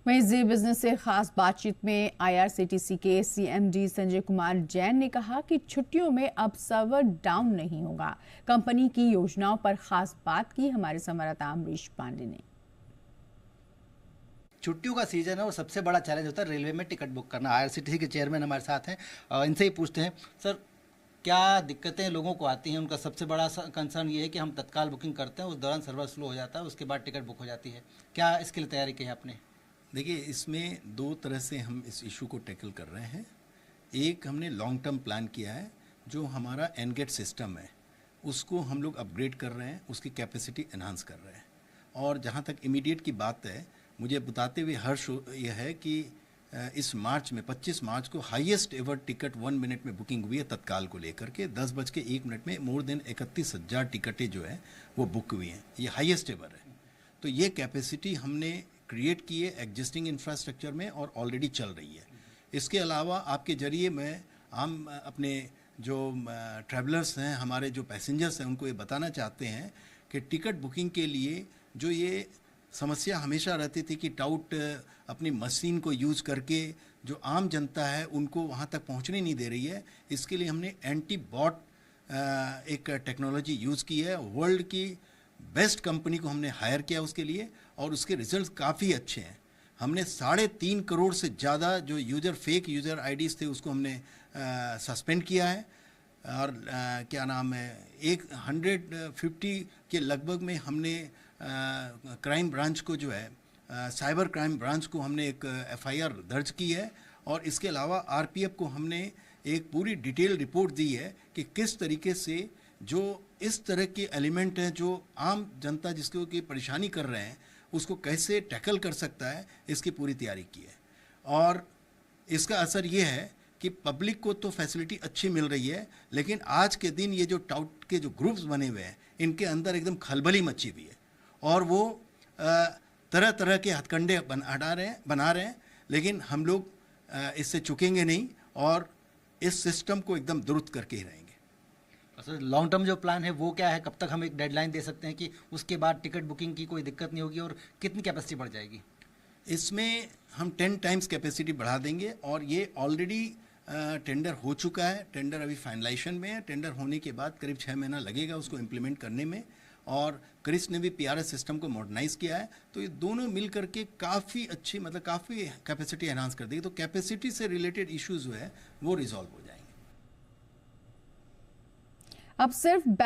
वहीं जी बिजनेस से खास बातचीत में आईआरसीटीसी के सीएमडी संजय कुमार जैन ने कहा कि छुट्टियों में अब सर्वर डाउन नहीं होगा। कंपनी की योजनाओं पर खास बात की हमारे संवाददाता अमरीश पांडे ने। छुट्टियों का सीजन है और सबसे बड़ा चैलेंज होता है रेलवे में टिकट बुक करना। आईआरसीटीसी के चेयरमैन हमारे साथ हैं, इनसे ही पूछते हैं। सर, क्या दिक्कतें लोगों को आती हैं? उनका सबसे बड़ा कंसर्न ये है कि हम तत्काल बुकिंग करते हैं, उस दौरान सर्वर स्लो हो जाता है, उसके बाद टिकट बुक हो जाती है। क्या इसके लिए तैयारी की है आपने? देखिए, इसमें दो तरह से हम इस इशू को टैकल कर रहे हैं। एक, हमने लॉन्ग टर्म प्लान किया है। जो हमारा एनगेट सिस्टम है उसको हम लोग अपग्रेड कर रहे हैं, उसकी कैपेसिटी एनहांस कर रहे हैं। और जहाँ तक इमीडिएट की बात है, मुझे बताते हुए हर्ष यह है कि इस मार्च में 25 मार्च को हाईएस्ट एवर टिकट 1 मिनट में बुकिंग हुई है तत्काल को लेकर के। 10:01 में मोर देन 31,000 टिकटें जो है वो बुक हुई हैं। ये हाईएस्ट एवर है। तो ये कैपेसिटी हमने क्रिएट की है एग्जिस्टिंग इंफ्रास्ट्रक्चर में और ऑलरेडी चल रही है। इसके अलावा आपके जरिए मैं हम अपने जो ट्रैवलर्स हैं, हमारे जो पैसेंजर्स हैं, उनको ये बताना चाहते हैं कि टिकट बुकिंग के लिए जो ये समस्या हमेशा रहती थी कि टाउट अपनी मशीन को यूज़ करके जो आम जनता है उनको वहाँ तक पहुँचने नहीं दे रही है, इसके लिए हमने एंटी बॉट एक टेक्नोलॉजी यूज़ की है। वर्ल्ड की बेस्ट कंपनी को हमने हायर किया उसके लिए और उसके रिजल्ट काफ़ी अच्छे हैं। हमने 3.5 करोड़ से ज़्यादा जो फेक यूज़र आईडीज़ थे उसको हमने सस्पेंड किया है। और क्या नाम है, 150 के लगभग में हमने क्राइम ब्रांच को जो है साइबर क्राइम ब्रांच को हमने एक एफआईआर दर्ज की है। और इसके अलावा आरपीएफ को हमने एक पूरी डिटेल रिपोर्ट दी है कि किस तरीके से जो इस तरह के एलिमेंट हैं जो आम जनता जिसको की परेशानी कर रहे हैं उसको कैसे टैकल कर सकता है, इसकी पूरी तैयारी की है। और इसका असर ये है कि पब्लिक को तो फैसिलिटी अच्छी मिल रही है, लेकिन आज के दिन ये जो टाउट के जो ग्रुप्स बने हुए हैं इनके अंदर एकदम खलबली मची हुई है और वो तरह तरह के हथकंडे बना रहे हैं। लेकिन हम लोग इससे चुकेंगे नहीं और इस सिस्टम को एकदम दुरुस्त करके ही रहेंगे। सर, लॉन्ग टर्म जो प्लान है वो क्या है? कब तक हम एक डेडलाइन दे सकते हैं कि उसके बाद टिकट बुकिंग की कोई दिक्कत नहीं होगी और कितनी कैपेसिटी बढ़ जाएगी? इसमें हम 10 टाइम्स कैपेसिटी बढ़ा देंगे और ये ऑलरेडी टेंडर हो चुका है। टेंडर अभी फाइनलाइजेशन में है। टेंडर होने के बाद करीब 6 महीना लगेगा उसको इम्प्लीमेंट करने में। और क्रिस ने भी पीआरएस सिस्टम को मॉडर्नाइज किया है। तो ये दोनों मिल करके काफ़ी अच्छी काफ़ी कैपेसिटी एनहांस कर देगी। तो कैपेसिटी से रिलेटेड इश्यूज जो है वो रिजॉल्व हो जाएंगे। अब सिर्फ बैंक